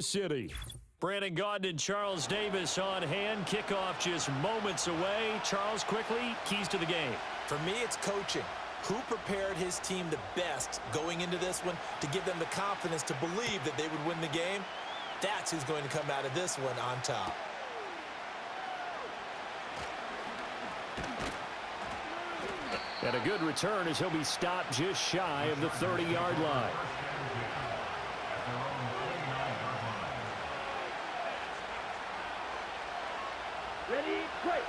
City. Brandon Gaudin and Charles Davis on hand. Kickoff just moments away. Charles, quickly, keys to the game. For me, it's coaching. Who prepared his team the best going into this one to give them the confidence to believe that they would win the game? That's who's going to come out of this one on top. And a good return as he'll be stopped just shy of the 30-yard line. Ready, break.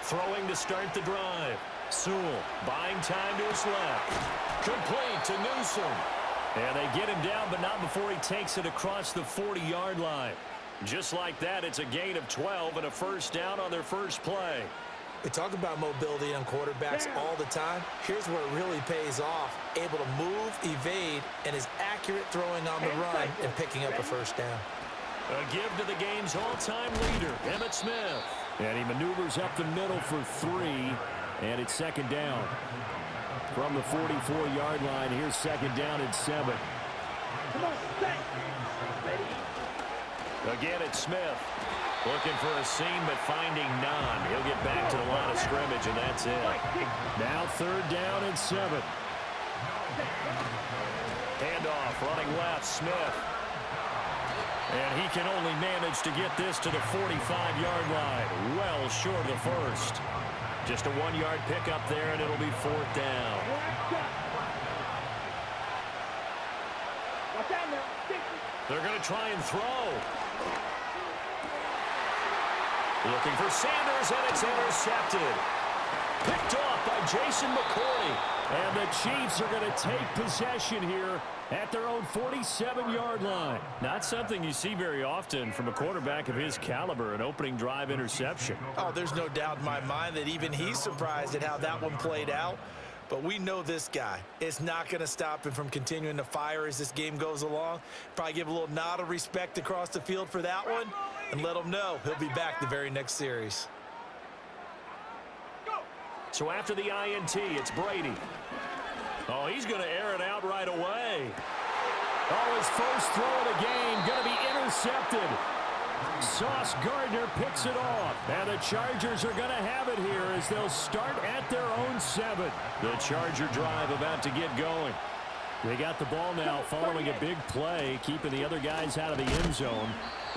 Throwing to start the drive. Sewell buying time to his left. Complete to Newsom. And they get him down, but not before he takes it across the 40-yard line. Just like that, it's a gain of 12 and a first down on their first play. We talk about mobility on quarterbacks all the time. Here's where it really pays off. Able to move, evade, and is accurate throwing on the run and picking up a first down. A give to the game's all-time leader, Emmitt Smith. And he maneuvers up the middle for 3, and it's second down. From the 44-yard line, here's second down and 7. Come on, set. Ready. Again, it's Smith. Looking for a seam, but finding none. He'll get back to the line of scrimmage, and that's it. Now third down and 7. Handoff, running left, Smith. And he can only manage to get this to the 45-yard line. Well short of the first. Just a 1-yard pickup there, and it'll be fourth down. They're going to try and throw. Looking for Sanders, and it's intercepted. Picked off by Jason McCoy. And the Chiefs are going to take possession here at their own 47-yard line. Not something you see very often from a quarterback of his caliber, an opening drive interception. Oh, there's no doubt in my mind that even he's surprised at how that one played out. But we know this guy is not going to stop him from continuing to fire as this game goes along. Probably give a little nod of respect across the field for that one and let him know he'll be back the very next series. So after the INT, it's Brady. Oh, he's going to air it out right away. Oh, his first throw of the game going to be intercepted. Sauce Gardner picks it off. And the Chargers are going to have it here as they'll start at their own 7. The Charger drive about to get going. They got the ball now following a big play, keeping the other guys out of the end zone.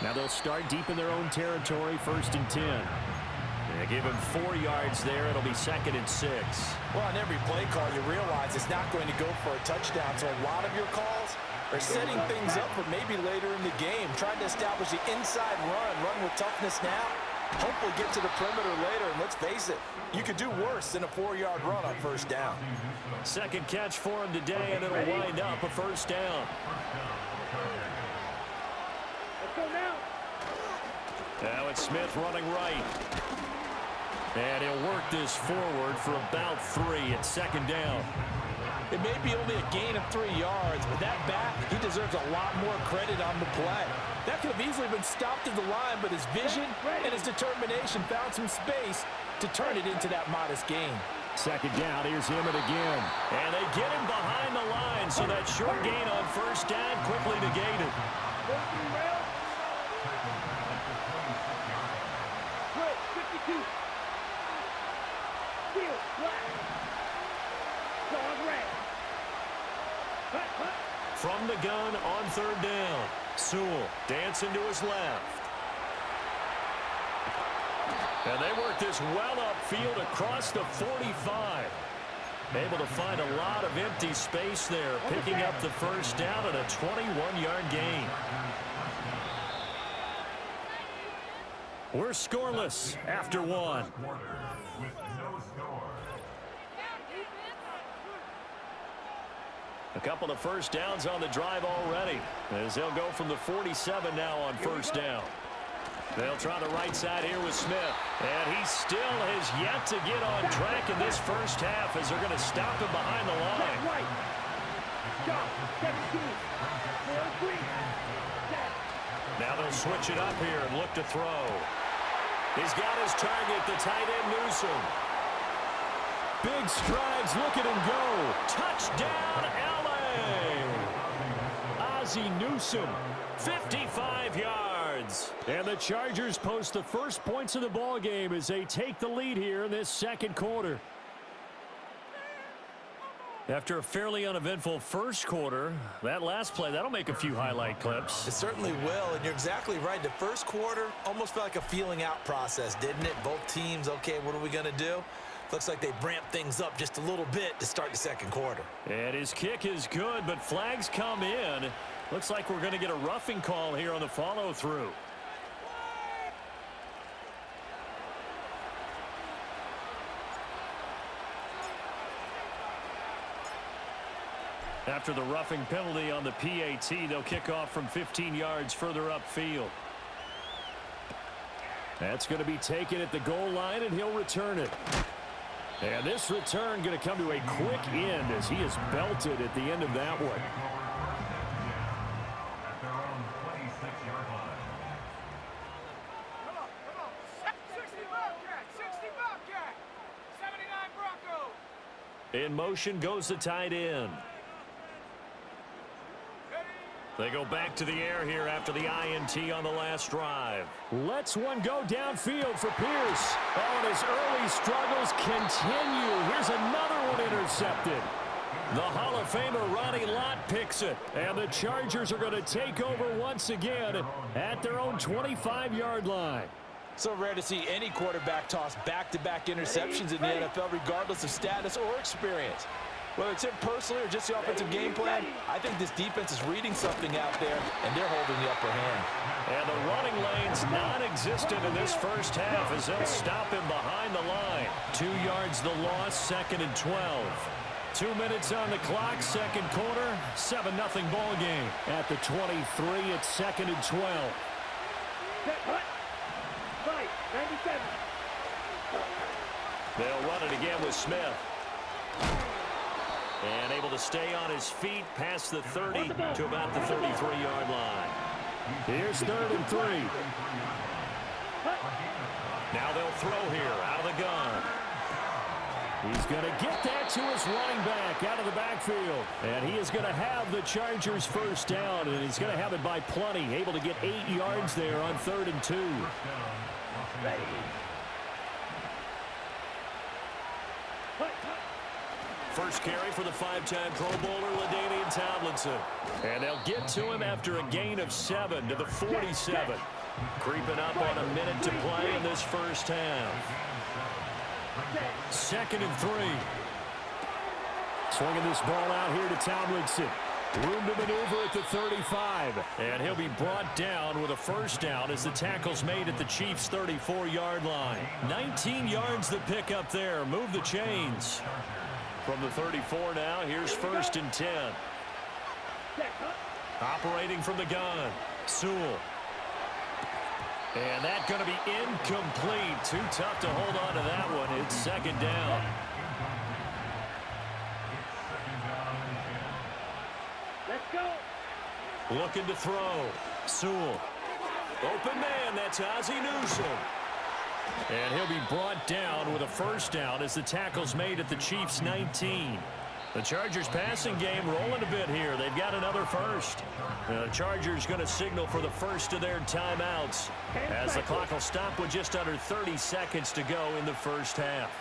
Now they'll start deep in their own territory, 1st and 10. They give him 4 yards there. It'll be 2nd and 6. Well, on every play call, you realize it's not going to go for a touchdown. So a lot of your calls are setting things up for maybe later in the game, trying to establish the inside run with toughness now. Hopefully get to the perimeter later. And let's face it, you could do worse than a 4-yard run on first down. Second catch for him today, and it'll wind up a first down. Let's go now. Now it's Smith running right. And he'll work this forward for about 3 at second down. It may be only a gain of 3 yards, but that back, he deserves a lot more credit on the play. That could have easily been stopped at the line, but his vision and his determination found some space to turn it into that modest gain. Second down, here's Emmitt again. And they get him behind the line, so that short gain on first down quickly negated. From the gun on third down. Sewell dancing to his left. And they work this well upfield across the 45. Able to find a lot of empty space there, picking up the first down at a 21-yard gain. We're scoreless after 1. A couple of first downs on the drive already, as they'll go from the 47 now on first down. They'll try the right side here with Smith. And he still has yet to get on track in this first half as they're going to stop him behind the line. Job. 17. 4-3. Set. Now they'll switch it up here and look to throw. He's got his target, the tight end Newsome. Big strides, look at him go. Touchdown, L.A. Ozzie Newsome, 55 yards. And the Chargers post the first points of the ball game as they take the lead here in this second quarter. After a fairly uneventful first quarter, that last play, that'll make a few highlight clips. It certainly will, and you're exactly right. The first quarter almost felt like a feeling out process, didn't it? Both teams, okay, what are we going to do? Looks like they ramped things up just a little bit to start the second quarter. And his kick is good, but flags come in. Looks like we're going to get a roughing call here on the follow-through. After the roughing penalty on the PAT, they'll kick off from 15 yards further upfield. That's going to be taken at the goal line, and he'll return it. And this return going to come to a quick end as he is belted at the end of that one. In motion goes the tight end. They go back to the air here after the INT on the last drive. Lets one go downfield for Pierce. Oh, and his early struggles continue. Here's another one intercepted. The Hall of Famer Ronnie Lott picks it. And the Chargers are going to take over once again at their own 25-yard line. So rare to see any quarterback toss back-to-back interceptions in the NFL, regardless of status or experience. Whether it's him personally or just the offensive game plan, I think this defense is reading something out there, and they're holding the upper hand. And the running lane's non-existent in this first half as they'll stop him behind the line. 2 yards the loss, 2nd and 12. 2 minutes on the clock, second quarter, 7-0 ball game. At the 23, it's 2nd and 12. Set. Hut. Right. 97. They'll run it again with Smith. And able to stay on his feet past the 30 to about the 33-yard line. Here's 3rd and 3. Now they'll throw here out of the gun. He's going to get that to his running back out of the backfield. And he is going to have the Chargers first down, and he's going to have it by plenty. Able to get 8 yards there on 3rd and 2. Ready. First carry for the 5-time Pro Bowler, LaDainian Tomlinson. And they'll get to him after a gain of 7 to the 47. Creeping up on a minute to play in this first half. 2nd and 3. Swinging this ball out here to Tomlinson. Room to maneuver at the 35. And he'll be brought down with a first down as the tackle's made at the Chiefs' 34-yard line. 19 yards the pick up there. Move the chains. From the 34 now, here's 1st and 10. Operating from the gun, Sewell. And that's going to be incomplete. Too tough to hold on to that one. It's 2nd down. Let's go. Looking to throw. Sewell. Open man, that's Ozzie Newsome. And he'll be brought down with a first down as the tackle's made at the Chiefs' 19. The Chargers passing game rolling a bit here. They've got another first. The Chargers going to signal for the first of their timeouts as the clock will stop with just under 30 seconds to go in the first half.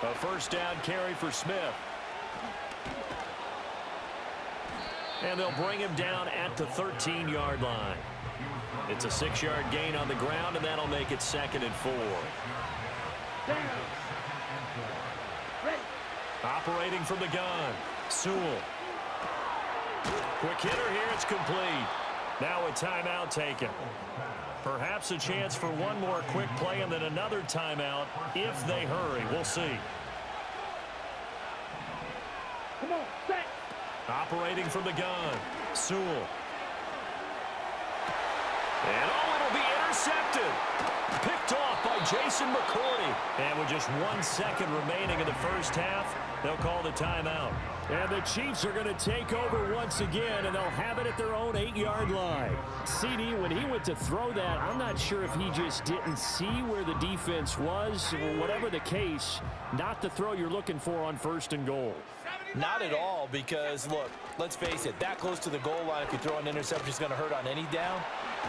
A first down carry for Smith. And they'll bring him down at the 13-yard line. It's a 6-yard gain on the ground, and that'll make it 2nd and 4. Down. Ready. Operating from the gun, Sewell. Quick hitter here, it's complete. Now a timeout taken. Perhaps a chance for one more quick play and then another timeout if they hurry. We'll see. Come on, set. Operating from the gun, Sewell. And it'll be intercepted. Picked off by Jason McCourty. And with just 1 second remaining in the first half, they'll call the timeout. And the Chiefs are going to take over once again, and they'll have it at their own 8-yard line. CD, when he went to throw that, I'm not sure if he just didn't see where the defense was. Whatever the case, not the throw you're looking for on 1st and goal. Not at all, because, look, let's face it, that close to the goal line, if you throw an interception, is going to hurt on any down.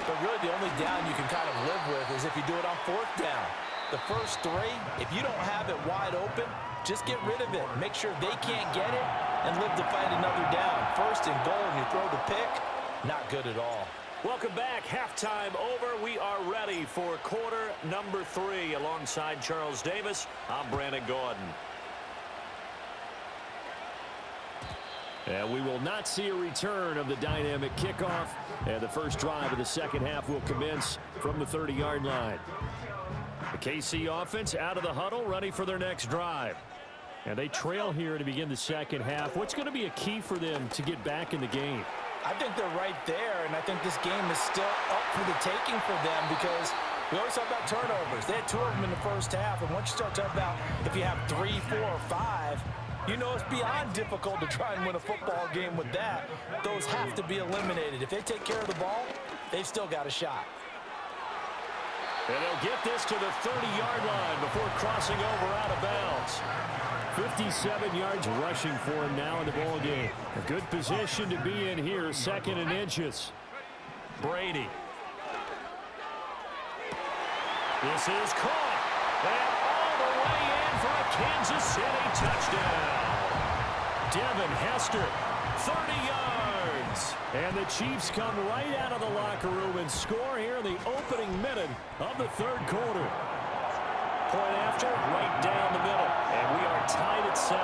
But really, the only down you can kind of live with is if you do it on 4th down. The first 3, if you don't have it wide open, just get rid of it. Make sure they can't get it and live to fight another down. 1st and goal, and you throw the pick, not good at all. Welcome back. Halftime over. We are ready for quarter number 3. Alongside Charles Davis, I'm Brandon Gordon. And we will not see a return of the dynamic kickoff. And the first drive of the second half will commence from the 30-yard line. The KC offense out of the huddle, ready for their next drive. And they trail here to begin the second half. What's going to be a key for them to get back in the game? I think they're right there, and I think this game is still up for the taking for them because we always talk about turnovers. They had 2 of them in the first half, and once you start talking about if you have 3, 4, or 5, you know it's beyond difficult to try and win a football game with that. Those have to be eliminated. If they take care of the ball, they've still got a shot. And they'll get this to the 30-yard line before crossing over out of bounds. 57 yards rushing for him now in the ball game. A good position to be in here, 2nd and inches. Brady. This is caught. And all the way in for a Kansas City touchdown. Devin Hester, 30 yards. And the Chiefs come right out of the locker room and score here in the opening minute of the 3rd quarter. Point after, right down the middle. And we are tied at 7.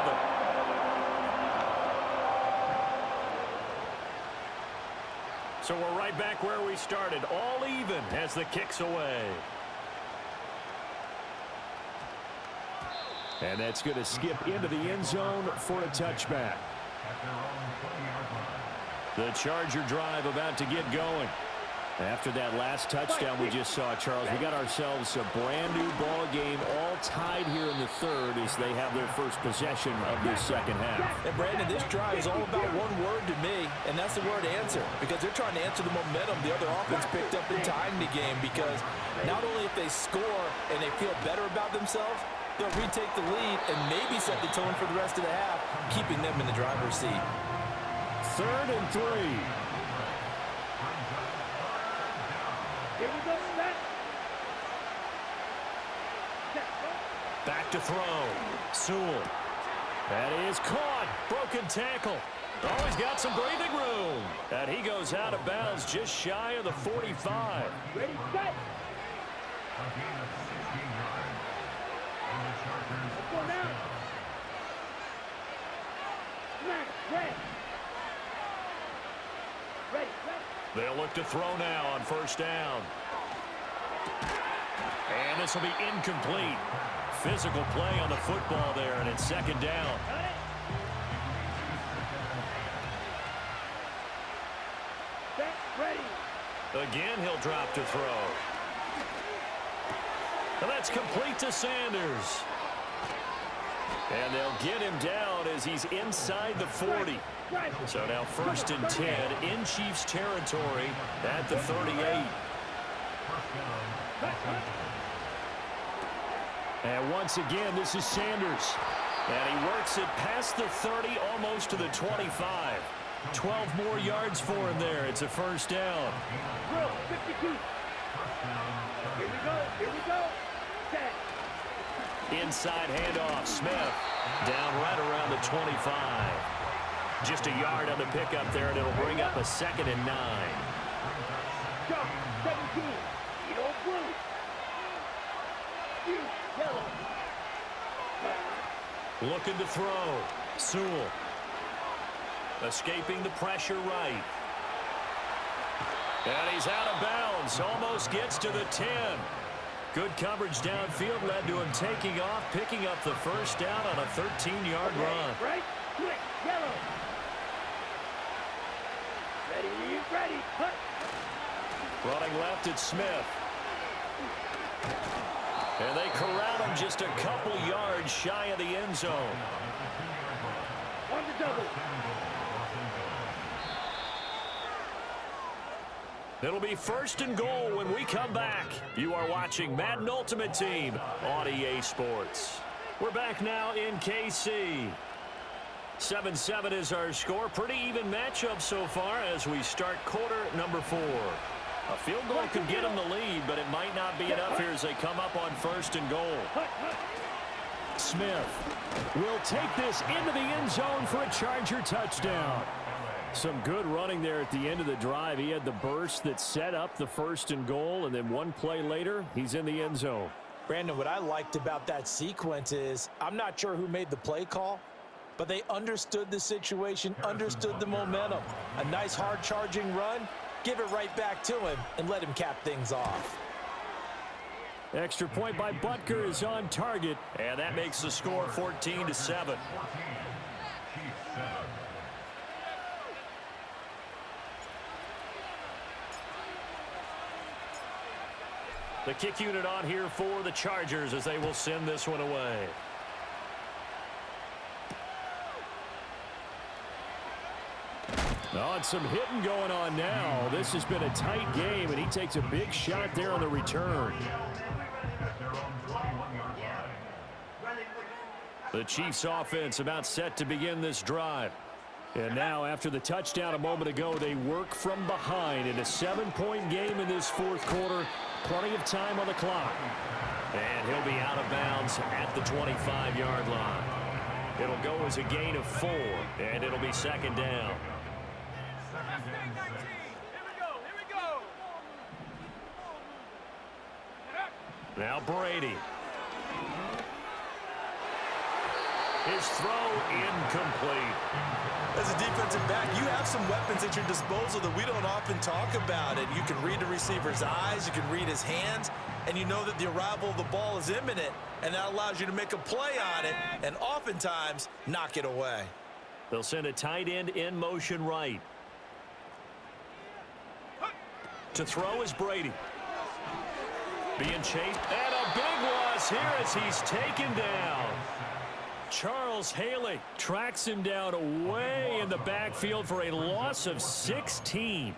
So we're right back where we started, all even as the kick's away. And that's going to skip into the end zone for a touchback. The Charger drive about to get going. After that last touchdown we just saw, Charles, we got ourselves a brand-new ball game, all tied here in the 3rd as they have their first possession of this second half. And, Brandon, this drive is all about one word to me, and that's the word answer, because they're trying to answer the momentum the other offense picked up in tying the game, because not only if they score and they feel better about themselves, they'll retake the lead and maybe set the tone for the rest of the half, keeping them in the driver's seat. 3rd and 3. Here we go, set. Back to throw. Sewell. That is caught. Broken tackle. Always got some breathing room. And he goes out of bounds just shy of the 45. Ready, set. Let's go now. Smash, red. Ready, set. They'll look to throw now on 1st down. And this will be incomplete. Physical play on the football there, and it's 2nd down. Got it. Set, ready. Again, he'll drop to throw. And that's complete to Sanders. And they'll get him down as he's inside the 40. So now 1st and 10 in Chiefs territory at the 38. And once again, this is Sanders. And he works it past the 30, almost to the 25. 12 more yards for him there. It's a 1st down. Drill, 52. Here we go, here we go. Set. Inside handoff, Smith. Down right around the 25. Just a yard on the pickup there, and it'll bring up a 2nd and 9. Jump, 17. Yellow, blue. You, yellow. Looking to throw. Sewell. Escaping the pressure right. And he's out of bounds. Almost gets to the 10. Good coverage downfield led to him taking off, picking up the 1st down on a 13-yard run. Right, quick, yellow. Ready, ready, hut. Running left, it's Smith. And they corral him just a couple yards shy of the end zone. On the double. It'll be 1st and goal when we come back. You are watching Madden Ultimate Team on EA Sports. We're back now in KC. 7-7 is our score. Pretty even matchup so far as we start quarter number 4. A field goal could get them the lead, but it might not be enough here as they come up on 1st and goal. Smith will take this into the end zone for a Charger touchdown. Some good running there at the end of the drive. He had the burst that set up the 1st and goal, and then one play later, he's in the end zone. Brandon, what I liked about that sequence is I'm not sure who made the play call, but they understood the situation, understood the momentum. A nice hard charging run, give it right back to him, and let him cap things off. Extra point by Butker is on target, and that makes the score 14-7. The kick unit on here for the Chargers as they will send this one away. Oh, and some hitting going on now. This has been a tight game, and he takes a big shot there on the return. The Chiefs offense about set to begin this drive. And now, after the touchdown a moment ago, they work from behind in a 7-point game in this 4th quarter. Plenty of time on the clock. And he'll be out of bounds at the 25-yard line. It'll go as a gain of 4, and it'll be 2nd down. Now Brady. His throw incomplete. As a defensive back, you have some weapons at your disposal that we don't often talk about. And you can read the receiver's eyes, you can read his hands, and you know that the arrival of the ball is imminent, and that allows you to make a play on it and oftentimes knock it away. They'll send a tight end in motion right. To throw is Brady. Being chased, and a big loss here as he's taken down. Charles Haley tracks him down away in the backfield for a loss of 16.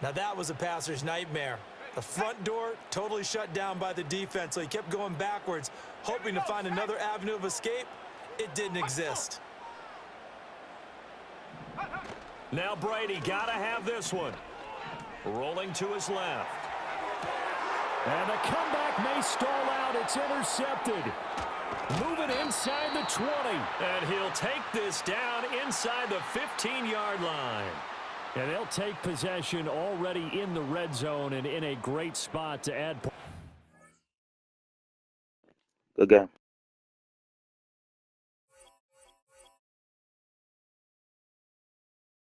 Now that was a passer's nightmare. The front door totally shut down by the defense, so he kept going backwards, hoping to find another avenue of escape. It didn't exist. Now Brady got to have this one. Rolling to his left. And the comeback may stall out. It's intercepted. Moving inside the 20. And he'll take this down inside the 15-yard line. And they'll take possession already in the red zone and in a great spot to add points. Good game.